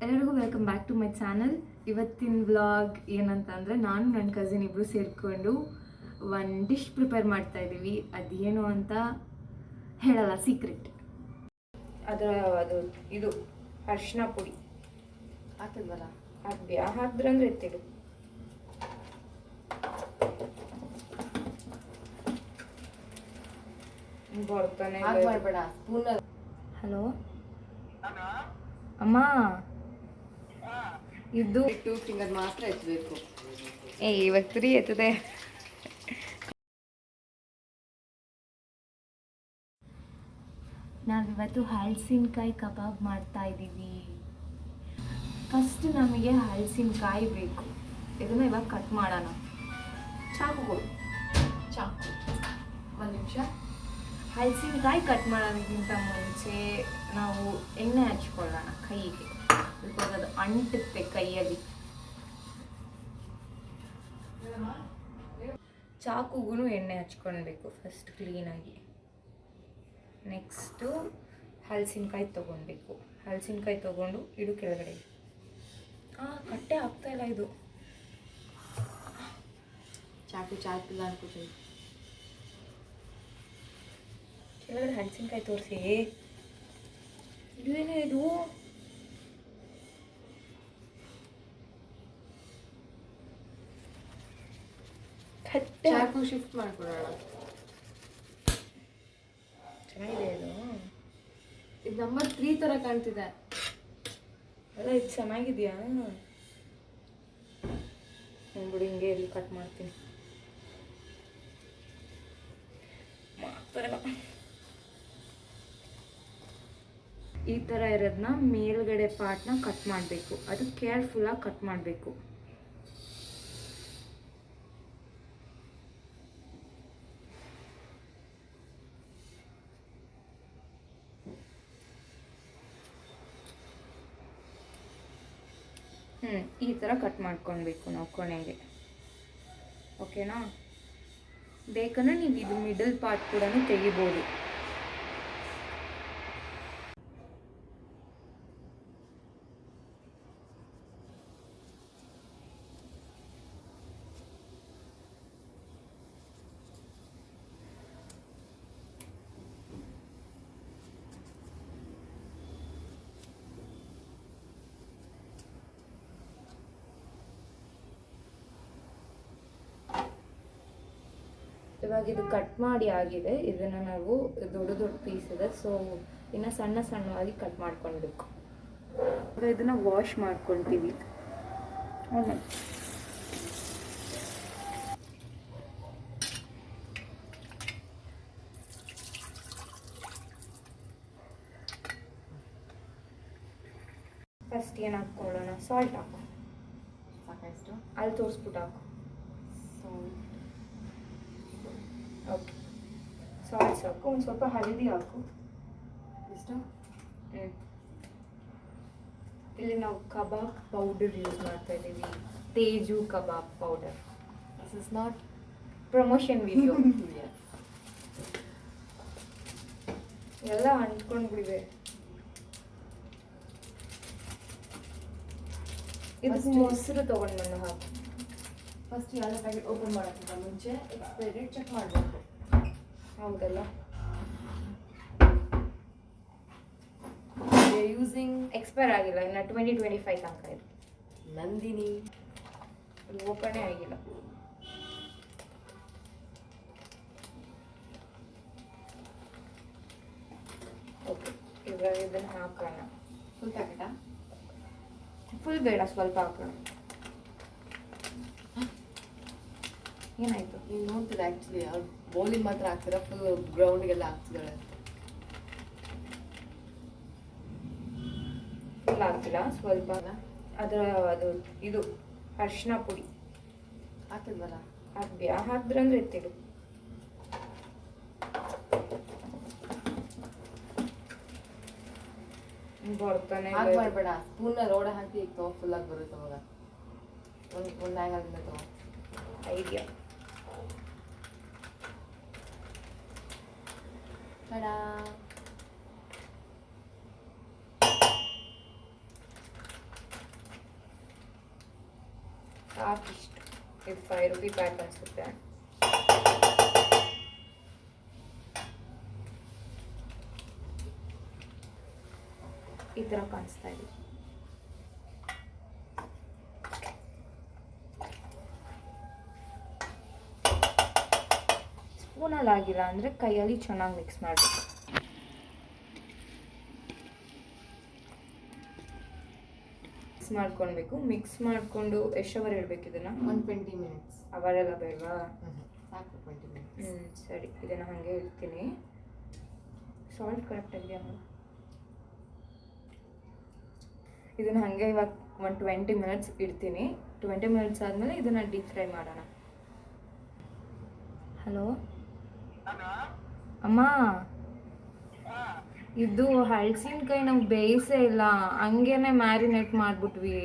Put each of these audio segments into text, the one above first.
ಎಲ್ಲರಿಗೂ welcome back to my channel. ಇವತ್ತಿನ vlog ಏನಂತ ಅಂದರೆ, ನಾನು ನನ್ನ ಕಸಿನ್ ಇಬ್ಬರು ಸೇರಿಕೊಂಡು ಒಂದು ಡಿಶ್ ಪ್ರಿಪೇರ್ ಮಾಡ್ತಾ ಇದ್ದೀವಿ. ಅದೇನು ಅಂತ ಹೇಳಲ್ಲ, ಸೀಕ್ರೆಟ್. ಅದು ಇದು ಅರಿಶಿನ ಪುಡಿ ಹಾಕಿದ್ವಲ್ಲ, ಹಾಕಿದ್ರಂದ್ರೆ ಎತ್ತಿಡು. ಬರ್ತಾನೆ ಮಾಡಬೇಡ ಸ್ಪೂನ್. ಹಲೋ ಅಮ್ಮ, ಇದು 2 ಫಿಂಗರ್ ಮಾತ್ರ ಎತ್ತಬೇಕು. ಇವಾಗ 3 ಎತ್ತದೆ. ನಾವಿವತ್ತು ಹಲಸಿನಕಾಯಿ ಕಬಾಬ್ ಮಾಡ್ತಾ ಇದ್ದೀವಿ. ಫಸ್ಟ್ ನಮಗೆ ಹಲಸಿನಕಾಯಿ ಬೇಕು. ಇದನ್ನು ಇವಾಗ ಕಟ್ ಮಾಡೋಣ. ಚಾಕು ಒಂದು ನಿಮಿಷ. ಹಲಸಿನಕಾಯಿ ಕಟ್ ಮಾಡೋದಕ್ಕಿಂತ ಮುಂಚೆ ನಾವು ಎಣ್ಣೆ ಹಚ್ಕೊಳ್ಳೋಣ ಕೈಗೆ, ಬಿಕಾಸ್ ಅದು ಅಂಟುತ್ತೆ ಕೈಯಲ್ಲಿ. ಚಾಕುಗೂ ಎಣ್ಣೆ ಹಚ್ಕೊಳ್ಬೇಕು ಫಸ್ಟ್ ಕ್ಲೀನಾಗಿ. ನೆಕ್ಸ್ಟು ಹಲಸಿನಕಾಯಿ ತೊಗೊಳ್ಬೇಕು. ಹಲಸಿನಕಾಯಿ ತೊಗೊಂಡು ಇಡು ಕೆಳಗಡೆ. ಕಟ್ಟೆ ಆಗ್ತಾ ಇಲ್ಲ ಇದು. ಚಾಕಿಲ್ಲ ಅನ್ಕೋತೀನಿ. ಕೆಳಗಡೆ ಹಲಸಿನಕಾಯಿ ತೋರಿಸಿ. ಇದೇನೇ ಇದು? ಚಾಕು ಶಿಫ್ಟ್ ಮಾಡ್ಕೊಡೋಣ. ಚೆನ್ನಾಗಿದೆ ಇದು. ಇದು ನಂಬರ್ 3 ಥರ ಕಾಣ್ತಿದೆ. ಅಲ್ಲ, ಇದು ಚೆನ್ನಾಗಿದೆಯಾ? ನೋಡ್ಬಿಡಿ, ಹಿಂಗೆ ಇಲ್ಲಿ ಕಟ್ ಮಾಡ್ತೀನಿ. ಈ ಥರ ಇರೋದನ್ನ ಮೇಲ್ಗಡೆ ಪಾರ್ಟ್ನ ಕಟ್ ಮಾಡಬೇಕು. ಅದು ಕೇರ್ಫುಲ್ಲಾಗಿ ಕಟ್ ಮಾಡಬೇಕು. ಈ ಥರ ಕಟ್ ಮಾಡ್ಕೊಳ್ಬೇಕು ನಾವು ಕೊನೆಗೆ. ಓಕೆನಾ? ಬೇಕಂದ್ರೆ ನೀವು ಇದು ಮಿಡಲ್ ಪಾರ್ಟ್ ಕೂಡ ತೆಗಿಬೋದು. ಇವಾಗ ಇದು ಕಟ್ ಮಾಡಿ ಆಗಿದೆ. ಇದನ್ನು ನಾವು ದೊಡ್ಡ ದೊಡ್ಡ ಪೀಸ್ ಇದೆ, ಸೊ ಇನ್ನು ಸಣ್ಣ ಸಣ್ಣವಾಗಿ ಕಟ್ ಮಾಡ್ಕೊಳ್ಬೇಕು. ಇದನ್ನು ವಾಶ್ ಮಾಡ್ಕೊಳ್ತೀವಿ. ಫಸ್ಟ್ ಏನು ಹಾಕ್ಕೊಳ್ಳೋಣ? ಸಾಲ್ಟ್ ಹಾಕು. ಸಾಕಷ್ಟು ಅಲ್ಲಿ ತೋರಿಸ್ಬಿಟ್ಟು ಹಾಕು. ಓಕೆ, ಸಾಲ್ಟ್ ಸಾಕು. ಒಂದು ಸ್ವಲ್ಪ ಹಳದಿ ಹಾಕು. ಇಷ್ಟು. ಇಲ್ಲಿ ನಾವು ಕಬಾಬ್ ಪೌಡರ್ ಯೂಸ್ ಮಾಡ್ತಾ ಇದ್ದೀವಿ. Teju kebab powder. This is not promotion video. ಎಲ್ಲ ಅಂಟ್ಕೊಂಡು ಬಿಡಿವೆ. ಇದು ಮೊಸರು ತೊಗೊಂಡು ಬಂದು ಹಾಕು. ಫಸ್ಟ್ ಎಲ್ಲ ಪ್ಯಾಕೆಟ್ ಓಪನ್ ಮಾಡೋಕ್ಕಿಂತ ಮುಂಚೆ ಎಕ್ಸ್ಪೈರಿ ಡೇಟ್ ಚೆಕ್ ಮಾಡಬೇಕು. ಹೌದಲ್ಲ? ಯೂಸಿಂಗ್ ಎಕ್ಸ್ಪೈರ್ ಆಗಿಲ್ಲ, ಇನ್ನು 2025 ತನಕ ಇದೆ. ನಂದಿನಿ ಅದು ಓಪನೇ ಆಗಿಲ್ಲ. ಓಕೆ, ಇವಾಗ ಇದನ್ನು ಹಾಕೋಣ. ಫುಲ್ ಪ್ಯಾಕೆಟಾ? ಫುಲ್ ಬೇಡ, ಸ್ವಲ್ಪ ಹಾಕೋಣ. ಏನಾಯಿತು? ನೀವು ನೋಡ್ತೀರ ಆ್ಯಕ್ಚುಲಿ ಅವ್ರು ಬೌಲಿಂಗ್ ಮಾತ್ರ ಹಾಕ್ತೀರಾ, ಫುಲ್ ಗ್ರೌಂಡ್ಗೆಲ್ಲ ಹಾಕ್ತಿದ್ದಾಳೆ. ಫುಲ್ ಹಾಕ್ತಿಲ್ಲ, ಸ್ವಲ್ಪ. ಅದು ಇದು ಅರಿಶಿನ ಪುಡಿ ಹಾಕಿದ್ವಲ್ಲ, ಹಾಕಿದ್ರಂದ್ರೆ ಎತ್ತಿಡು. ಬರ್ತಾನೆ ಮಾಡಬೇಡ. ಸ್ಪೂನ್ನ ರೋಡ ಹಾಕಿ ಫುಲ್ ಆಗಿ ಬರುತ್ತೆ. ಅವಾಗ ಒಂದು ಆ್ಯಂಗಲ್ನಿಂದ ತಗೋ. ಐಡಿಯಾ. Ta-da! ಸಾಕಿಷ್ಟು. ಇದು 5 ರೂಪಿ ಪ್ಯಾಕ್ ಅನಿಸುತ್ತೆ. ಈ ಥರ ಕಾಣಿಸ್ತಾ ಇದೆ. ಸ್ಪೂನಲ್ಲಿ ಆಗಿಲ್ಲ ಅಂದರೆ ಕೈಯಲ್ಲಿ ಚೆನ್ನಾಗಿ ಮಿಕ್ಸ್ ಮಾಡಬೇಕು. ಮಿಕ್ಸ್ ಮಾಡ್ಕೊಳ್ಬೇಕು. ಮಿಕ್ಸ್ ಮಾಡಿಕೊಂಡು ಎಷ್ಟು ಅವರ್ ಇಡಬೇಕು ಇದನ್ನು? 120 ಮಿನಿಟ್ಸ್. ಅವರೆಲ್ಲ ಬೇಡವಾ? ಸಾಕು 20 ಮಿನಿಟ್ಸ್. ಸರಿ, ಇದನ್ನು ಹಾಗೆ ಇಡ್ತೀನಿ. ಸಾಲ್ಟ್ ಕರೆಕ್ಟಾಗಿದೆಯಾ? ಇದನ್ನು ಹಾಗೆ ಇವಾಗ 120 ಮಿನಿಟ್ಸ್ ಇಡ್ತೀನಿ. 20 ಮಿನಿಟ್ಸ್ ಆದಮೇಲೆ ಇದನ್ನು ಡೀಪ್ ಫ್ರೈ ಮಾಡೋಣ. ಹಲೋ ಅಮ್ಮ, ಇದು ಹಲಸಿನಕಾಯಿ ನಾವು ಬೇಯಿಸೇ ಇಲ್ಲ, ಹಂಗೇನೆ ಮ್ಯಾರಿನೇಟ್ ಮಾಡಿಬಿಟ್ವಿ.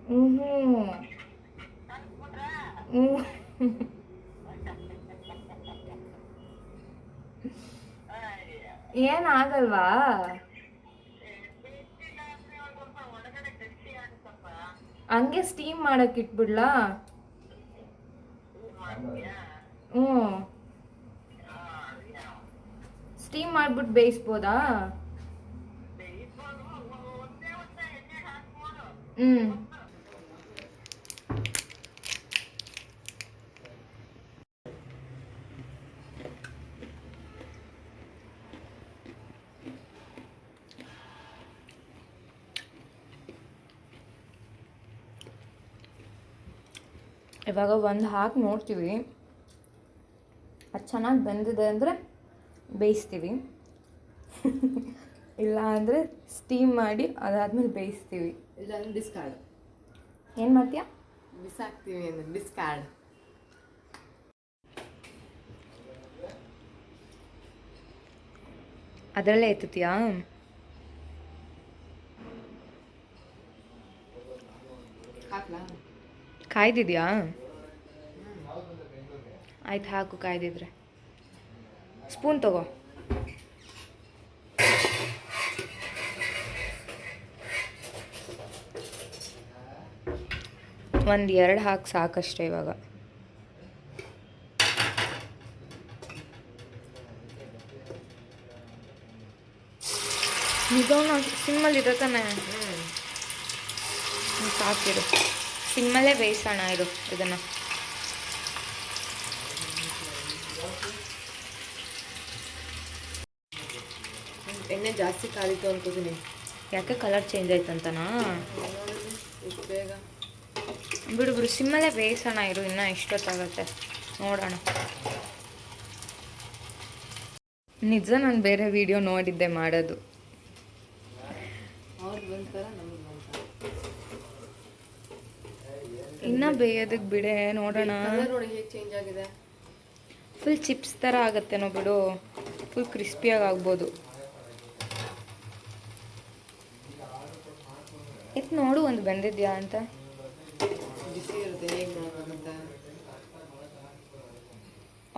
ಹ್ಞೂ ಹ್ಞೂ ಏನಾಗಲ್ವಾ? ಹಂಗೆ ಸ್ಟೀಮ್ ಮಾಡಕ್ಕೆ ಇಟ್ಬಿಡ್ಲಾ? ಹ್ಞೂ, ಸ್ಟೀಮ್ ಮಾಡ್ಬಿಟ್ಟು ಬೇಯಿಸ್ಬೋದಾ? ಹ್ಞೂ ಇವಾಗ ಒಂದು ಹಾಕಿ ನೋಡ್ತೀವಿ. ಅದು ಚೆನ್ನಾಗಿ ಬೆಂದಿದೆ ಅಂದರೆ ಬೇಯಿಸ್ತೀವಿ, ಇಲ್ಲ ಅಂದರೆ ಸ್ಟೀಮ್ ಮಾಡಿ ಅದಾದ್ಮೇಲೆ ಬೇಯಿಸ್ತೀವಿ. ಇಲ್ಲ ಅಂದ್ರೆ ಡಿಸ್ಕಾರ್ಡ್. ಏನು ಮಾಡ್ತೀಯಾ? ಬಿಸಾಕ್ತೀವಿ ಅಂದ್ರೆ ಡಿಸ್ಕಾರ್ಡ್. ಅದರಲ್ಲೇ ಎತ್ತುತ್ತೀಯಾ? ಹಾಕ್ಲಾ? ಕಾಯ್ದಿದ್ಯಾ? ಆಯ್ತು, ಹಾಕು ಕಾಯ್ದಿದ್ರೆ. ಸ್ಪೂನ್ ತಗೋ. ಒಂದು 2 ಹಾಕಿ ಸಾಕಷ್ಟೇ ಇವಾಗ. ನಿಜವನ್ನ ಸಿಮ್ಮಲ್ಲಿ ಇರೋ ತಾನೆ? ಸಾಕಿರು, ಸಿಮ್ಮಲ್ಲೇ ಬೇಯಿಸೋಣ ಇದು ಇದನ್ನು. ಎಣ್ಣೆ ಜಾಸ್ತಿ ಕಾಲಿತ್ತು ಅನ್ಕೋತೀನಿ. ಯಾಕೆ ಕಲರ್ ಚೇಂಜ್ ಆಯ್ತಂತನಾ? ಬೇಗ ಬಿಡು ಬಿಡು, ಸಿಮ್ಮಲ್ಲೇ ಬೇಯಿಸೋಣ ಇರು, ಇನ್ನೂ ಎಷ್ಟೊತ್ತಾಗತ್ತೆ ನೋಡೋಣ. ನಿಜ, ನಾನು ಬೇರೆ ವಿಡಿಯೋ ನೋಡಿದ್ದೆ ಮಾಡೋದು. ಅವ್ರು ಒಂಥರ ನಮಗೆ ಒಂಥರ. ಇನ್ನೂ ಬೇಯೋದಕ್ಕೆ ಬಿಡೆ, ನೋಡೋಣ. ನೋಡಿ ಹೇಗೆ ಚೇಂಜ್ ಆಗಿದೆ. ಫುಲ್ ಚಿಪ್ಸ್ ಥರ ಆಗುತ್ತೇನೋ ಬಿಡು, ಫುಲ್ ಕ್ರಿಸ್ಪಿಯಾಗಿ ಆಗ್ಬೋದು. ಎತ್ತು ನೋಡು ಒಂದು ಬೆಂದಿದ್ಯಾ ಅಂತ. ಬಿಸಿ ಇರುತ್ತೆ, ಹೇಗೆ ನೋಡೋಕ್ಕಂತ.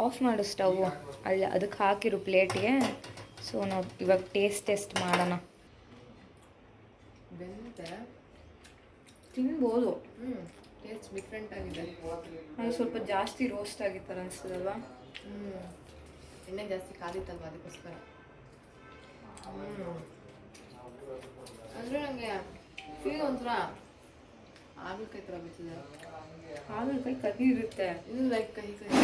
ಆಫ್ ಮಾಡು ಸ್ಟವ್, ಅಲ್ಲಿ ಅದಕ್ಕೆ ಹಾಕಿರು ಪ್ಲೇಟ್ಗೆ. ಸೊ ನಾವು ಇವಾಗ ಟೇಸ್ಟ್ ಮಾಡೋಣ. ಬೆಂದಿದೆ, ತಿನ್ಬೋದು. ಟೇಸ್ಟ್ ಡಿಫ್ರೆಂಟ್ ಆಗಿದೆ. ಅದು ಸ್ವಲ್ಪ ಜಾಸ್ತಿ ರೋಸ್ಟ್ ಆಗಿತ್ತರ ಅನಿಸ್ತದಲ್ವಾ? ಎಣ್ಣೆ ಜಾಸ್ತಿ ಕಾದಿತ್ತಲ್ವ, ಅದಕ್ಕೋಸ್ಕರ. ಅಂದರೆ ನನಗೆ ಫೀಲ್ ಒಂಥರ ಹಾಗಲಕಾಯಿ ಥರ ಬಿಟ್ಟಿದೆ. ಹಾಗಲಕಾಯಿ ಕಹಿ ಇರುತ್ತೆ, ಇದು ಲೈಕ್ ಕಹಿ ಕಹಿ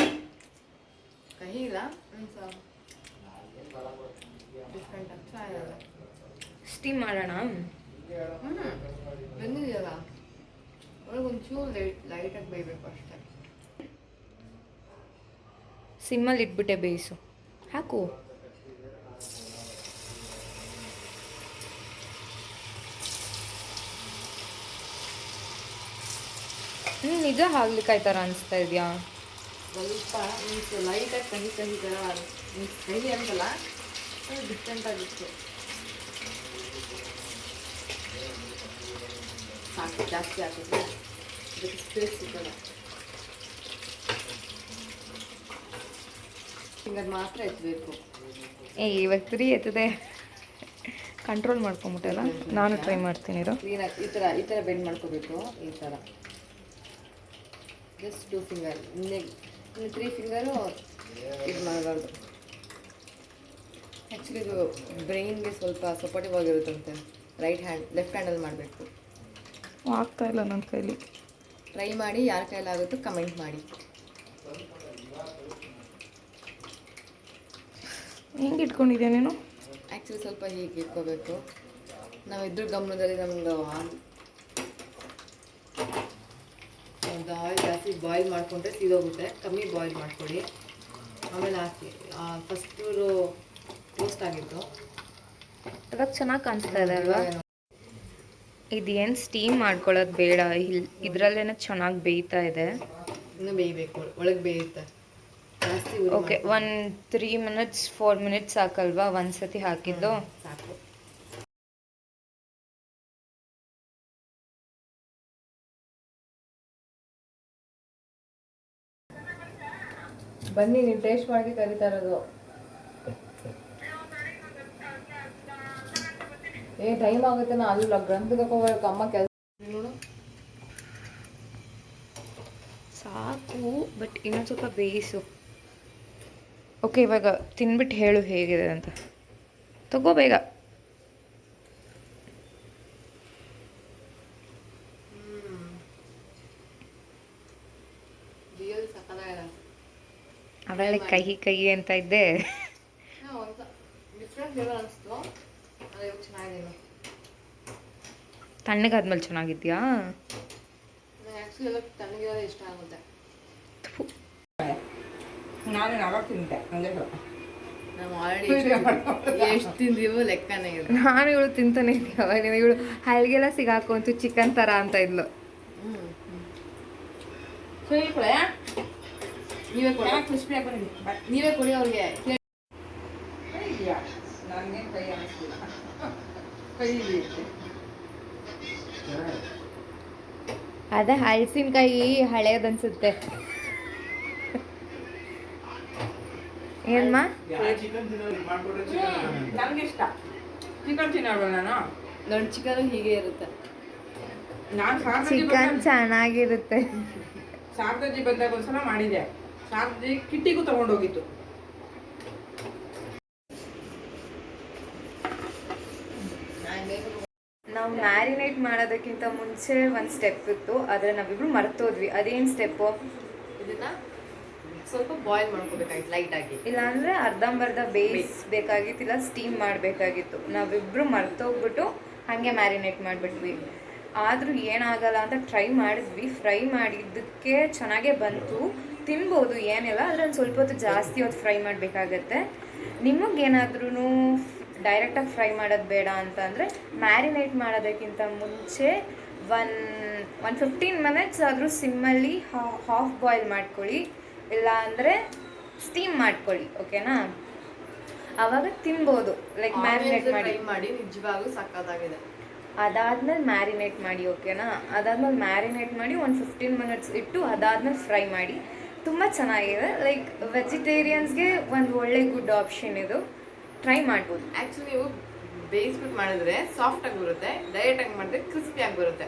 ಕಹಿ ಇಲ್ಲ, ಡಿಫ್ರೆಂಟ್ ಆಗಿ ಚೆನ್ನಾಗಿರಲ್ಲ. ಸ್ಟೀಮ್ ಮಾಡೋಣ. ಬೆಂದಿದೆಯಲ್ಲ, ಒಳಗೆ ಒಂಚೂರು ಲೈಟಾಗಿ ಬೇಯಬೇಕು ಅಷ್ಟೇ. ಸಿಮ್ಮಲ್ಲಿ ಇಟ್ಬಿಟ್ಟೆ ಬೇಯಿಸು. ಹಾಕು. ನಿಜ ಹಾಗಲಕಾಯಿ ಥರ ಅನಿಸ್ತಾ ಇದೆಯಾ? ಸ್ವಲ್ಪ ಮೀನ್ಸ್ ಲೈಟಾಗಿ ಕಹಿ ಕಹಿ ಥರ, ಮೀನ್ಸ್ ಕಹಿ ಅಂತಲ್ಲ, ಡಿಫ್ರೆಂಟ್ ಆಗಿತ್ತು. ಸಾಕು, ಜಾಸ್ತಿ ಹಾಕಿದ್ರೆ ಅದಕ್ಕೆ ಸ್ಪೇಸ್ ಸಿಗಲ್ಲ. ಹಿಂಗದು ಮಾತ್ರ ಎತ್ತಬೇಕು. ಇವಾಗ 3 ಎತ್ತದೆ. ಕಂಟ್ರೋಲ್ ಮಾಡ್ಕೊಂಬಿಟ್ಟಲ್ಲ, ನಾನು ಟ್ರೈ ಮಾಡ್ತೀನಿ ಇರೋ. ಕ್ಲೀನಾಗಿ ಈ ಥರ ಬೆಂಡ್ ಮಾಡ್ಕೋಬೇಕು. ಈ ಥರ ಜಸ್ಟ್ 2 ಫಿಂಗರ್, ಇನ್ನು 3 ಫಿಂಗರು ಇದು ಮಾಡಬಾರ್ದು. ಆ್ಯಕ್ಚುಲಿ ಇದು ಬ್ರೈನ್ಗೆ ಸ್ವಲ್ಪ ಸಪೋರ್ಟಿವ್ ಆಗಿರುತ್ತಂತೆ. ಲೆಫ್ಟ್ ಹ್ಯಾಂಡಲ್ಲಿ ಮಾಡಬೇಕು. ಆಗ್ತಾ ಇಲ್ಲ ನನ್ನ ಕೈಲಿ. ಟ್ರೈ ಮಾಡಿ, ಯಾರ ಕೈಲಾಗುತ್ತೋ ಕಮೆಂಟ್ ಮಾಡಿ. ಹೆಂಗೆ ಇಟ್ಕೊಂಡಿದ್ಯಾ ನೀನು? ಆ್ಯಕ್ಚುಲಿ ಸ್ವಲ್ಪ ಹೀಗೆ ಇಟ್ಕೋಬೇಕು. ನಾವಿದ್ರ ಗಮನದಲ್ಲಿ ನಮ್ಮದು ಆಯಿಲ್ ಜಾಸ್ತಿ ಬಾಯ್ಲ್ ಮಾಡಿಕೊಂಡ್ರೆ ಸೀದೋಗುತ್ತೆ. ಕಮ್ಮಿ ಬಾಯ್ಲ್ ಮಾಡ್ಕೊಳ್ಳಿ, ಆಮೇಲೆ ಹಾಕಿ. ಫಸ್ಟು ರೋಸ್ಟ್ ಆಗಿತ್ತು, ಇವಾಗ ಚೆನ್ನಾಗಿ ಕಾಣಿಸ್ತಾ ಇದೆ ಅಲ್ವಾ? ಇದೇನು ಸ್ಟೀಮ್ ಮಾಡ್ಕೊಳ್ಳೋದು ಬೇಡ, ಇದರಲ್ಲೇನೆ ಚೆನ್ನಾಗಿ ಬೇಯ್ತಾ ಇದೆ. ಇನ್ನೂ ಬೇಯಬೇಕು, ಒಳಗೆ ಬೇಯುತ್ತೆ ಜಾಸ್ತಿ. ಓಕೆ, 3 ಮಿನಿಟ್ಸ್ 4 ಮಿನಿಟ್ಸ್ ಸಾಕಲ್ವಾ ಒಂದ್ಸತಿ ಹಾಕಿದ್ದು? ಸಾಕು. ಬನ್ನಿ, ನೀವು ಟೇಸ್ಟ್ ಮಾಡಿ ಕರಿತಾ ಇರೋದು. ಟೈಮ್ ಆಗುತ್ತೆ. ನಾ ಅಲ್ಲ ಗ್ರಂಥಕ್ಕೆ ಹೋಗ್ಬೇಕು, ಅಮ್ಮ ಕೆಲಸ ನೋಡು. ಸಾಕು, ಬಟ್ ಇನ್ನೊಂದು ಸ್ವಲ್ಪ ಬೇಯಿಸು. ಓಕೆ, ಇವಾಗ ತಿನ್ಬಿಟ್ಟು ಹೇಳು ಹೇಗಿದೆ ಅಂತ. ತಗೋ ಬೇಗ. ಅವಳೆ ಕಹಿ ಅಂತ ಇದ್ದೆ. ಡಿಫ್ರೆಂಟ್ ಫ್ಲೇವರ್ ಅನಿಸ್ತು. ಅದು ಚೆನ್ನಾಗಿದೆ. ತಣ್ಣಗಾದ್ಮೇಲೆ ಚೆನ್ನಾಗಿದ್ಯಾ? ಆ್ಯಕ್ಚುಲಿ ಎಲ್ಲ ತಣ್ಣಗಿರೋದೇ ಇಷ್ಟ ಆಗುತ್ತೆ. ನಾನು ಯಾವಾಗ ತಿಂತೆ ನಾವು ಆಲ್ರೆಡಿ ಎಷ್ಟು ತಿಂದೀವೋ ಲೆಕ್ಕನೇ ಇಲ್ಲ. ನಾನು ಇವಳು ತಿಂತಾನೆ ಅವಾಗ ಇವಳು ಹಲ್ಗೆಲ್ಲ ಸಿಗಾಕೊಂತು ಚಿಕನ್ ಥರ ಅಂತ ಇದ್ಲು. ನೀವೇ ಕೊಡಿ, ನೀವೇ ಕೊಡಿ ಅವ್ರಿಗೆ. ನನಗೆ ಕೈ ಅನಿಸ್ತಿಲ್ಲ, ಕೈ ಅದೇ ಹಳಸಿನಕಾಯಿ ಹಳೇದನ್ಸುತ್ತೆ. ಏನ್ಮಾ? ನನಗೆ ಇಷ್ಟ ಚಿಕನ್ ತಿನ್ನೋಣ. ದೊಡ್ಡ ಚಿಕನ್ ಹೀಗೆ ಇರುತ್ತೆ. ನಾನು ಚಿಕನ್ ಚೆನ್ನಾಗಿರುತ್ತೆ. ಶಾರದಾಜಿ ಬಂದಾಗ ಒಂದ್ಸಲ ಮಾಡಿದೆ. ಶಾರದಾಜಿ ಕಿಟ್ಟಿಗೂ ತಗೊಂಡೋಗಿತ್ತು. ನಾವು ಮ್ಯಾರಿನೇಟ್ ಮಾಡೋದಕ್ಕಿಂತ ಮುಂಚೆ ಒಂದು ಸ್ಟೆಪ್ ಇತ್ತು, ಆದರೆ ನಾವಿಬ್ರು ಮರ್ತೋದ್ವಿ. ಅದೇನು ಸ್ಟೆಪ್ಪು? ಇದನ್ನ ಸ್ವಲ್ಪ ಬಾಯ್ಲ್ ಮಾಡ್ಕೋಬೇಕಾಗಿತ್ತು ಲೈಟಾಗಿ. ಇಲ್ಲಾಂದರೆ ಅರ್ಧಂಬರ್ಧ ಬೇಯಿಸ್ಬೇಕಾಗಿತ್ತು, ಇಲ್ಲ ಸ್ಟೀಮ್ ಮಾಡಬೇಕಾಗಿತ್ತು. ನಾವಿಬ್ರು ಮರ್ತೋಗ್ಬಿಟ್ಟು ಹಾಗೆ ಮ್ಯಾರಿನೇಟ್ ಮಾಡಿಬಿಟ್ವಿ. ಆದರೂ ಏನಾಗಲ್ಲ ಅಂತ ಟ್ರೈ ಮಾಡಿದ್ವಿ. ಫ್ರೈ ಮಾಡಿದ್ದಕ್ಕೆ ಚೆನ್ನಾಗೇ ಬಂತು, ತಿನ್ಬೋದು ಏನಿಲ್ಲ. ಆದರೆ ಒಂದು ಸ್ವಲ್ಪ ಹೊತ್ತು ಜಾಸ್ತಿ ಹೊತ್ತು ಫ್ರೈ ಮಾಡಬೇಕಾಗತ್ತೆ. ನಿಮಗೇನಾದ್ರೂ ಡೈರೆಕ್ಟಾಗಿ ಫ್ರೈ ಮಾಡೋದು ಬೇಡ ಅಂತ ಅಂದರೆ ಮ್ಯಾರಿನೇಟ್ ಮಾಡೋದಕ್ಕಿಂತ ಮುಂಚೆ 15 ಮಿನಿಟ್ಸ್ ಆದರೂ ಸಿಮ್ಮಲ್ಲಿ ಹಾಫ್ ಬಾಯ್ಲ್ ಮಾಡ್ಕೊಳ್ಳಿ, ಇಲ್ಲ ಅಂದರೆ ಸ್ಟೀಮ್ ಮಾಡ್ಕೊಳ್ಳಿ. ಓಕೆನಾ? ಆವಾಗ ತಿನ್ಬೋದು. ಲೈಕ್ ಮ್ಯಾರಿನೇಟ್ ಮಾಡಿ ನಿಜವಾಗ್ಲೂ ಸಕ್ಕತ್ತಾಗಿದೆ. ಅದಾದ್ಮೇಲೆ ಮ್ಯಾರಿನೇಟ್ ಮಾಡಿ. ಓಕೆನಾ? ಅದಾದ್ಮೇಲೆ ಮ್ಯಾರಿನೇಟ್ ಮಾಡಿ ಒಂದು 15 ಮಿನಿಟ್ಸ್ ಇಟ್ಟು ಅದಾದ್ಮೇಲೆ ಫ್ರೈ ಮಾಡಿ. ತುಂಬ ಚೆನ್ನಾಗಿದೆ. ಲೈಕ್ ವೆಜಿಟೇರಿಯನ್ಸ್ಗೆ ಒಂದು ಒಳ್ಳೆ ಗುಡ್ ಆಪ್ಷನ್ ಇದು. ಟ್ರೈ ಮಾಡ್ಬೋದು. ಆ್ಯಕ್ಚುಲಿ ನೀವು ಬೇಯಿಸ್ಬಿಟ್ಟು ಮಾಡಿದ್ರೆ ಸಾಫ್ಟಾಗಿ ಬರುತ್ತೆ, ಡೈರೆಕ್ಟಾಗಿ ಮಾಡಿದ್ರೆ ಕ್ರಿಸ್ಪಿಯಾಗಿ ಬರುತ್ತೆ.